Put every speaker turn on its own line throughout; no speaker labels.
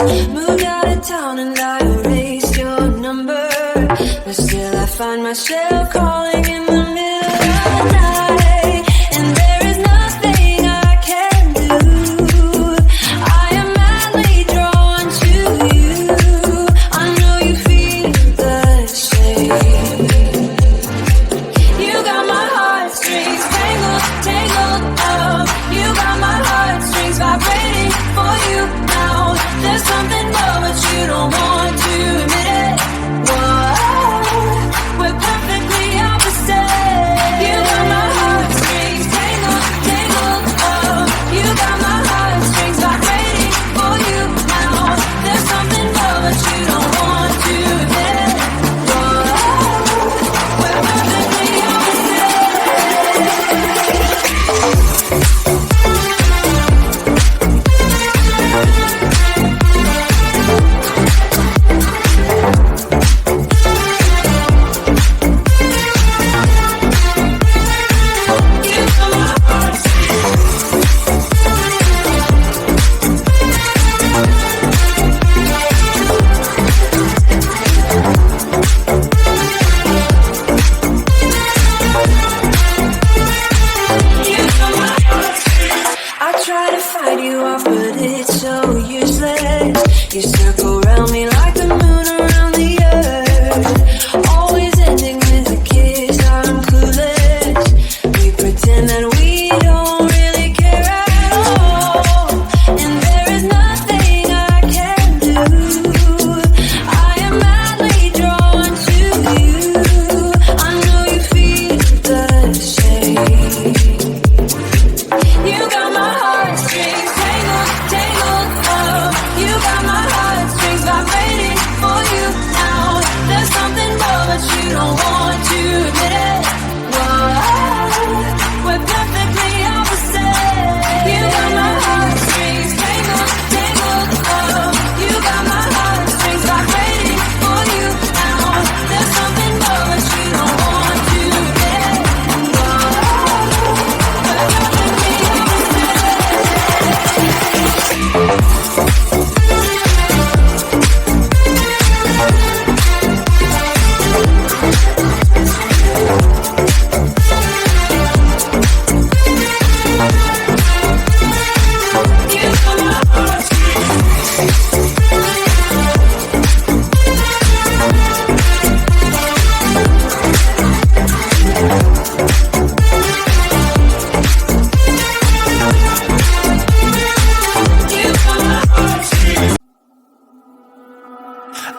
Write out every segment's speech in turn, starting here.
Moved out of town and I erased your number, but still I find myself calling in the middle of the night, and there is nothing I can do. I am madly drawn to you. I know you feel the same. You got my heartstrings tangled, tangled up. You got my heartstrings vibrating for you now. There's something more, but you don't want to admit it. Whoa, we're perfectly opposite. You got my heartstrings tangled, tangled up. You got my heartstrings vibrating for you now. There's something more, but you don't want to admit it. Whoa, we're perfectly opposite. I try to fight you off, but it's so useless. You circle around me like the moon around the earth, always ending with a kiss. I'm clueless. We pretend that we don't really care at all, and there is nothing I can do. I am madly drawn to you. I know you feel the same. You got my heartstrings tangled, tangled up. You got my heartstrings vibrating for you now. There's something more, but you don't want to admit it. Whoa, we're perfectly opposite. You got my heartstrings tangled, tangled up. You got my heartstrings vibrating for you now. There's something more, but you don't want to admit it. Whoa, we're perfectly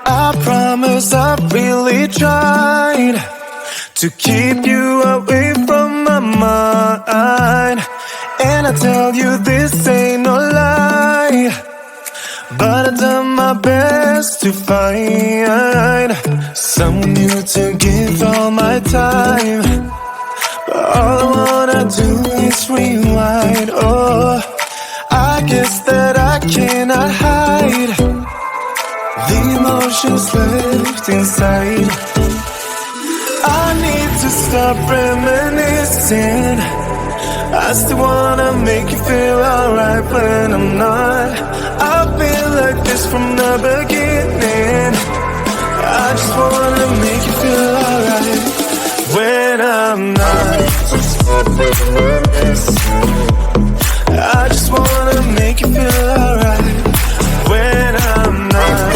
I promise I really tried to keep you away from my mind, and I tell you this ain't no lie, but I've done my best to find someone new to give all my time. But all I wanna do is rewind. Oh, I guess that I cannot hide the emotions left inside. I need to stop reminiscing. I still wanna make you feel alright when I'm not. I've been like this from the beginning. I just wanna make you feel alright when I'm not. I just wanna make you feel alright when I'm not.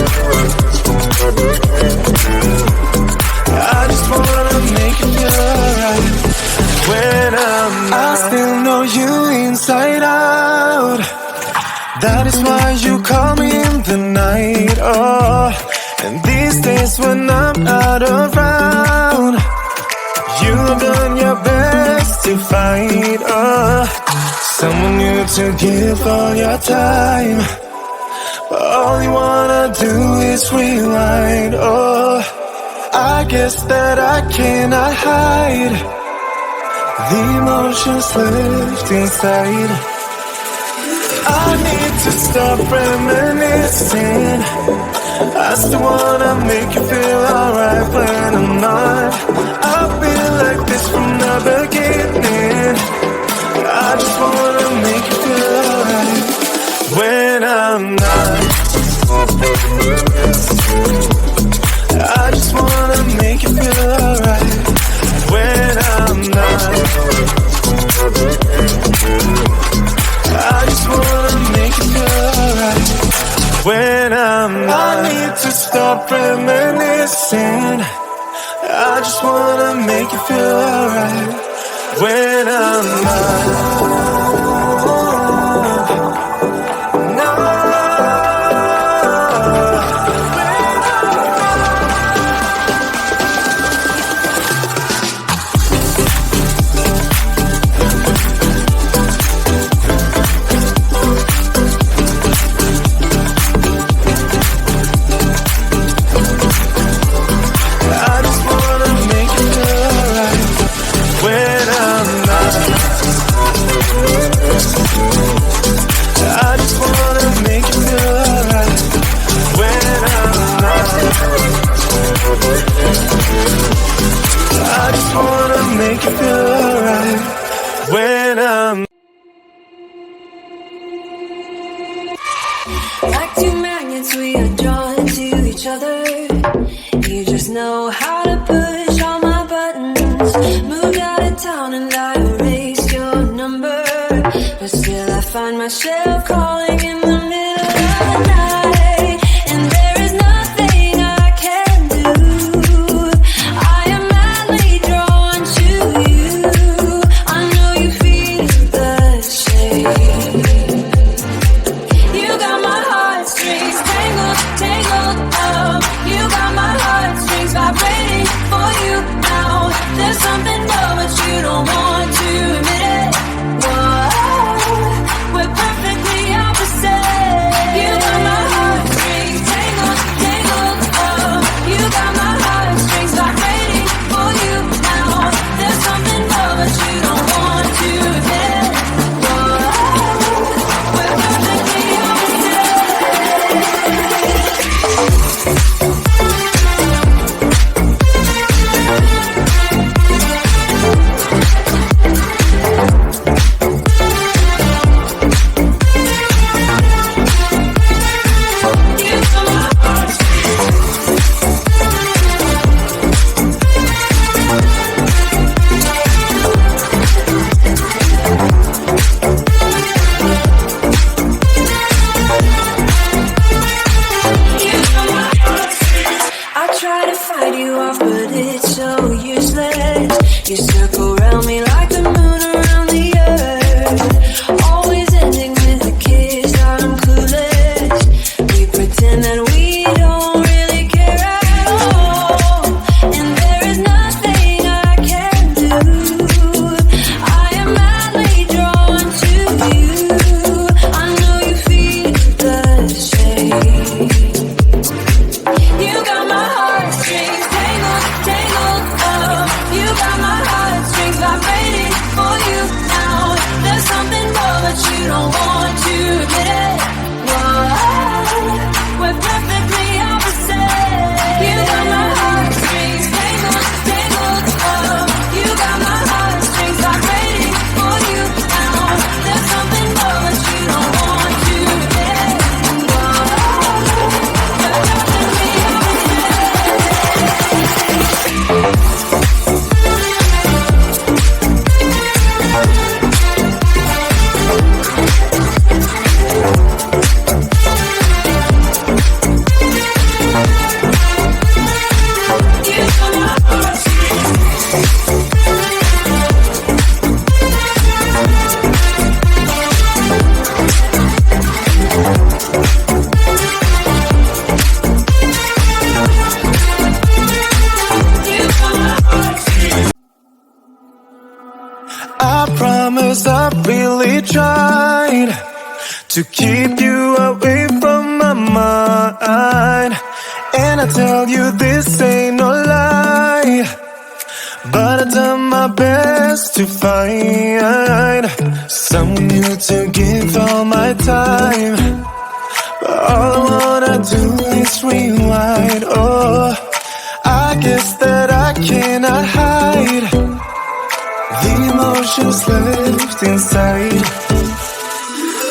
I just wanna make you feel alright when I'm not. I still know you inside out. That is why you call me in the night. Oh, and these days when I'm not around, you have done your best to find someone new to give all your time. But all you wanna do is rewind. Oh, I guess that I cannot hide the emotions left inside. I need to stop reminiscing. I still wanna make you feel alright when I'm not. I've been like this from the beginning. I just wanna make you feel alright when I'm not. I just wanna make you feel alright when I'm not. I just wanna make you feel alright when I'm not. I need to stop reminiscing. I just wanna make you feel alright when I'm not. I just wanna make you feel alright when I'm.
Like two magnets, we are drawn to each other. You just know how to push all my buttons. Moved out of town and I erased your number, but still I find myself calling in the middle of the night, and there is nothing I can do. I am madly drawn to you. I know you feel the same. You got my heartstrings tangled, tangled up. You got my heartstrings vibrating for you now. There's something more, but you don't want to admit it. Whoa, we're perfectly opposite. You got my heartstrings tangled, tangled up. You got my heartstrings vibrating for you now. There's something more, but you don't want to admit it. Whoa, we're perfectly you circle around me like the moon around the earth. Always ending with a kiss, I'm clueless. We pretend that we don't really care at all, and there is nothing I can do. I am madly drawn to you. I know you feel the same. You got my heartstrings tangled, tangled up. You got my heartstrings vibrating for you now. There's something more, but you don't want to admit it. Whoa, we're perfectly opposite. You got my heartstrings tangled, tangled up. You got my heartstrings vibrating for you now. There's something more, but you don't want to admit it. Whoa, we're perfectly
I promise I really tried to keep you away from my mind, and I tell you this ain't no lie, but I've done my best to find someone new to give all my time. But all I wanna do is rewind. Oh, I guess that I cannot hide the emotions left inside.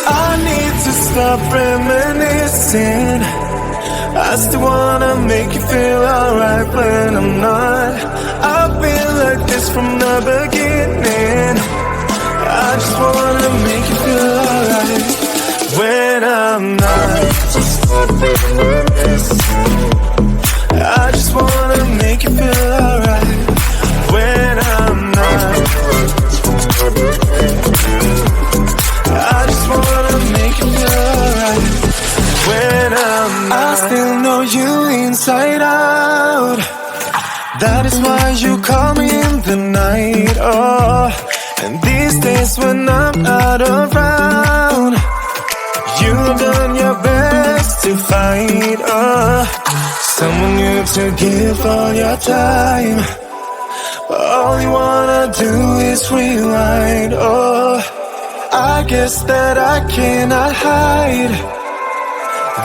I need to stop reminiscing. I still wanna make you feel alright when I'm not. I've been like this from the beginning. I just wanna make you feel alright when I'm not. I just wanna make you feel alright when I'm not. I just wanna make you feel alright when I'm not. I still know you inside out. That is why you call me in the night. Oh, and these days when I'm not around, you've done your best to find someone new to give all your time. But all you wanna do is rewind. Oh, I guess that I cannot hide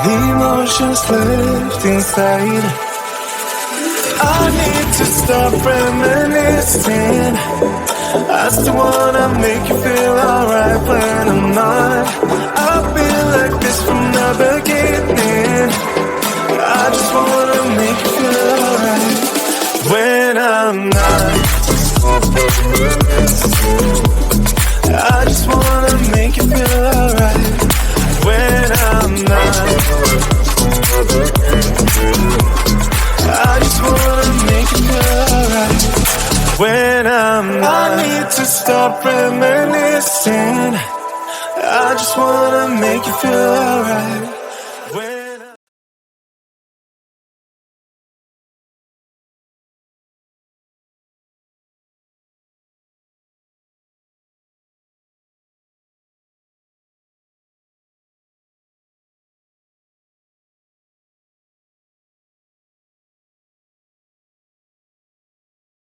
the emotions left inside. I need to stop reminiscing. I still wanna make you feel alright when I'm not. I've been like this from the beginning. I just wanna make you feel alright when I'm not. I just wanna make you feel alright when I'm not. I just wanna make you feel alright when I'm not. I need to stop reminiscing. I just wanna make you feel alright